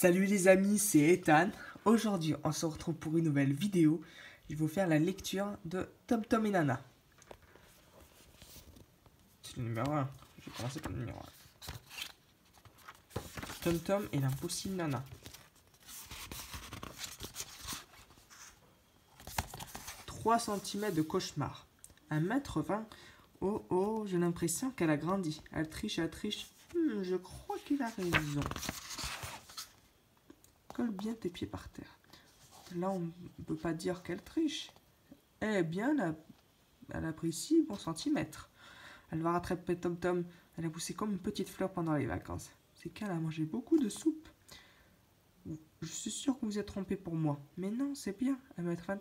Salut les amis, c'est Ethan. Aujourd'hui, on se retrouve pour une nouvelle vidéo. Je vais vous faire la lecture de Tom Tom et Nana. C'est le numéro 1. Je vais commencer par le numéro 1. Tom Tom et l'impossible Nana. 3 cm de cauchemar. 1,20 m. Oh oh, j'ai l'impression qu'elle a grandi. Elle triche, elle triche. Je crois qu'il a raison. Colle bien tes pieds par terre. Là, on ne peut pas dire qu'elle triche. Eh bien, elle a pris 6 bons centimètres. Elle va rattraper Tom Tom. Elle a poussé comme une petite fleur pendant les vacances. C'est qu'elle a mangé beaucoup de soupe. Je suis sûr que vous êtes trompé pour moi. Mais non, c'est bien. 1,23 m.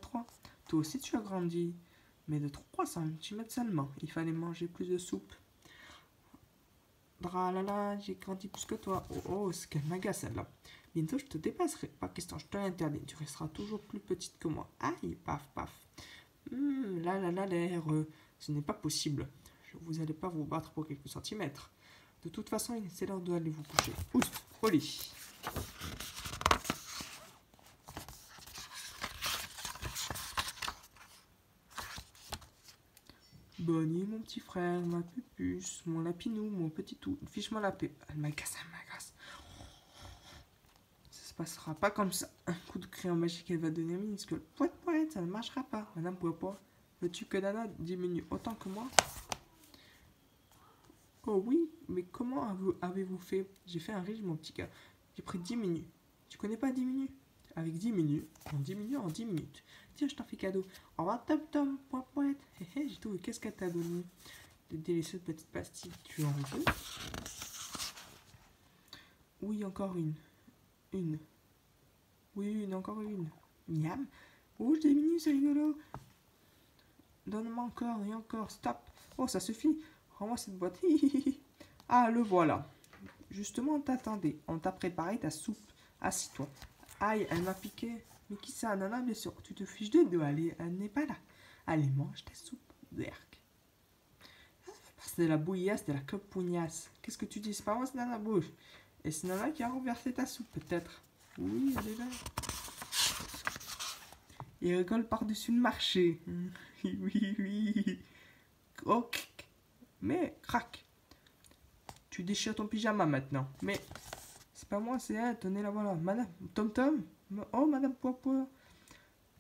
Toi aussi, tu as grandi. Mais de 3 cm seulement. Il fallait manger plus de soupe. Dralala, j'ai grandi plus que toi. Oh oh, c'est qu'elle m'agace celle-là. Bientôt, je te dépasserai. Pas question, je te l'interdis. Tu resteras toujours plus petite que moi. Aïe, paf, paf. L'air. Ce n'est pas possible. Vous n'allez pas vous battre pour quelques centimètres. De toute façon, c'est l'heure d'aller vous coucher. Ouf, au lit. Bonne nuit, mon petit frère, ma pupuce, mon lapinou, mon petit tout. Fiche-moi la paix. Elle m'agace, elle m'agace. Ça se passera pas comme ça. Un coup de crayon magique, elle va devenir minuscule. Pouette, pouette, ça ne marchera pas. Madame Poipois, veux-tu que Nana diminue autant que moi? Oh oui, mais comment avez-vous fait? J'ai fait un régime, mon petit gars. J'ai pris 10 minutes. Tu connais pas 10 minutes? Avec 10 minutes, on diminue en 10 minutes. Tiens, je t'en fais cadeau. Au revoir, Tom Tom, point poète. Hé, j'ai tout. Qu'est-ce qu'elle t'a donné? De délicieuses petites pastilles. Tu en veux? Oui, encore une. Une. Oui, encore une. Miam. Oh, je diminue, c'est rigolo. Donne-moi encore et encore. Stop. Oh, ça suffit. Rends-moi cette boîte. Ah, le voilà. Justement, on t'attendait. On t'a préparé ta soupe. Assis-toi. Aïe, elle m'a piqué. Mais qui ça, Nana? Bien sûr, tu te fiches de deux. Elle n'est pas là. Allez, mange ta soupe. Berk. C'est de la bouillasse, de la copugnasse. Qu'est-ce que tu dis? C'est pas moi, c'est Nana bouge. Et c'est Nana qui a renversé ta soupe, peut-être. Oui, elle est là. Il rigole par-dessus le marché. Oui. Oh, mais crac. Tu déchires ton pyjama maintenant. Mais c'est pas moi, c'est elle. Tenez la voilà. Madame Tom Tom. Oh, Madame Poipois.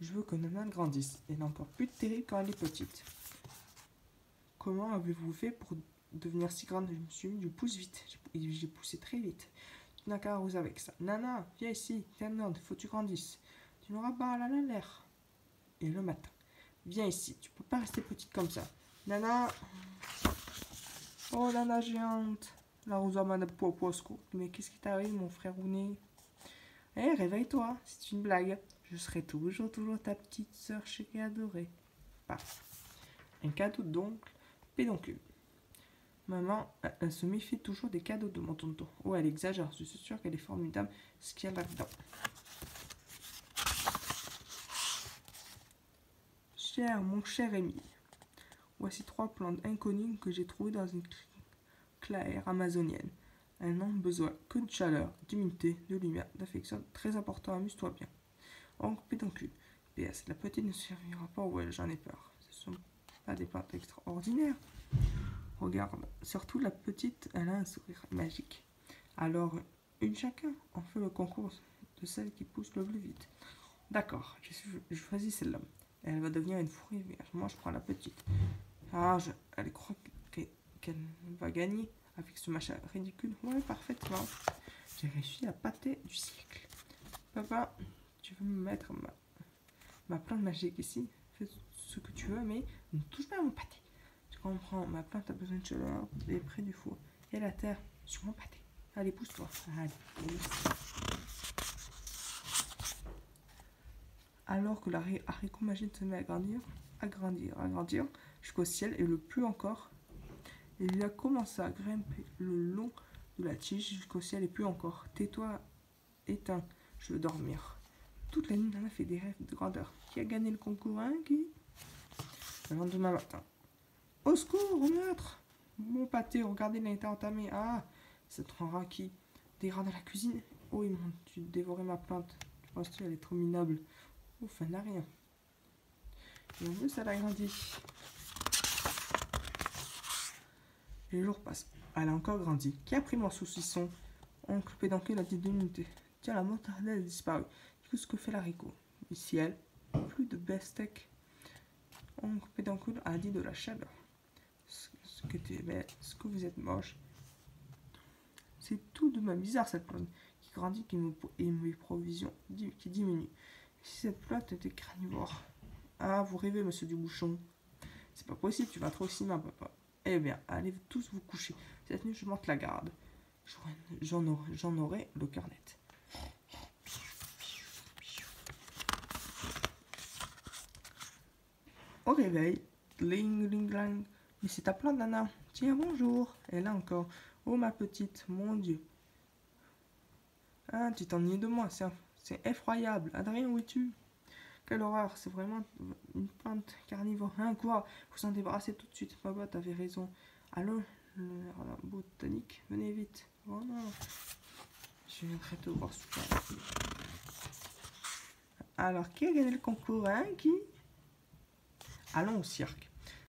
Je veux que Nana grandisse. Elle est encore plus terrible quand elle est petite. Comment avez-vous fait pour devenir si grande? Je me suis mis du pouce vite. J'ai poussé très vite. Tu n'as qu'à arroser avec ça. Nana, viens ici. T'es un ordre. Faut que tu grandisses. Tu n'auras pas l'air. Et le matin. Viens ici. Tu peux pas rester petite comme ça. Nana. Oh, Nana géante. L'arrosoir Madame Poipois. Mais qu'est-ce qui t'arrive, mon frère Rounet? Eh, réveille-toi. C'est une blague. Je serai toujours ta petite sœur chérie adorée. Paf. Un cadeau d'oncle pédoncule. Maman, elle se méfie toujours des cadeaux de mon tonton. Oh, elle exagère. Je suis sûre qu'elle est formidable. Ce qu'il y a là-dedans. Mon cher Émile, voici 3 plantes inconnues que j'ai trouvées dans une clairière amazonienne. Elles n'ont besoin que de chaleur, d'humidité, de lumière, d'affection. Très important, amuse-toi bien. Oncle pédoncule. PS, la petite ne servira pas. Ouais, j'en ai peur. Ce sont pas des plantes extraordinaires. Regarde, surtout la petite, elle a un sourire magique. Alors, une chacun, on fait le concours de celle qui pousse le plus vite. D'accord, je choisis celle-là. Elle va devenir une fourrure vierge. Moi, je prends la petite. Ah, elle croit qu'elle va gagner avec ce machin ridicule. Ouais, parfaitement. J'ai réussi la pâté du siècle. Papa, tu veux me mettre ma plante magique ici? Fais ce que tu veux, mais ne touche pas à mon pâté. Tu comprends, ma plante a besoin de chaleur, elle est près du four. Et la terre, sur mon pâté. Allez, pousse-toi. Allez. Alors que la haricot magique se met à grandir, jusqu'au ciel et le plus encore, il a commencé à grimper le long de la tige jusqu'au ciel et plus encore. Tais-toi, éteins, je veux dormir. Toute la nuit, Nana fait des rêves de grandeur. Qui a gagné le concours, hein, qui? Le lendemain matin. Au secours, au meurtre! Mon pâté, regardez, il a été entamé. Ah, c'est trop qui? dégradé la cuisine. Oh, ils m'ont dévoré ma plante. Tu penses qu'elle est trop minable? Ouf, elle n'a rien. Et en plus, elle a grandi. Les jours passent. Elle a encore grandi. Qui a pris mon saucisson? Oncle Pédoncule a dit 2 minutes. Tiens, la motardelle a disparu. Qu'est-ce que fait l'haricot? Ici, elle. Plus de beefsteak. Oncle Pédoncule a dit de la chaleur. Ce que vous êtes moche. C'est tout de même bizarre cette plante qui grandit et mes provisions qui diminuent. Si cette plante était carnivore. Ah, vous rêvez, monsieur Dubouchon. C'est pas possible, tu vas trop au cinéma, papa. Eh bien, allez tous vous coucher. Cette nuit, je monte la garde. J'en aurai le cœur net. Au réveil, ling ling ling. Mais c'est ta plante, Nana. Tiens, bonjour. Et là encore. Oh, ma petite, mon Dieu. Ah, tu t'ennuies de moi, c'est effroyable. Adrien, où es-tu? Quelle horreur, c'est vraiment une plante carnivore. Hein, quoi? Faut s'en débarrasser tout de suite. Papa, t'avais raison. Allô, le botanique, venez vite. Oh non. Je viendrai te voir souper. Alors, qui a gagné le concours, hein? Qui? Allons au cirque.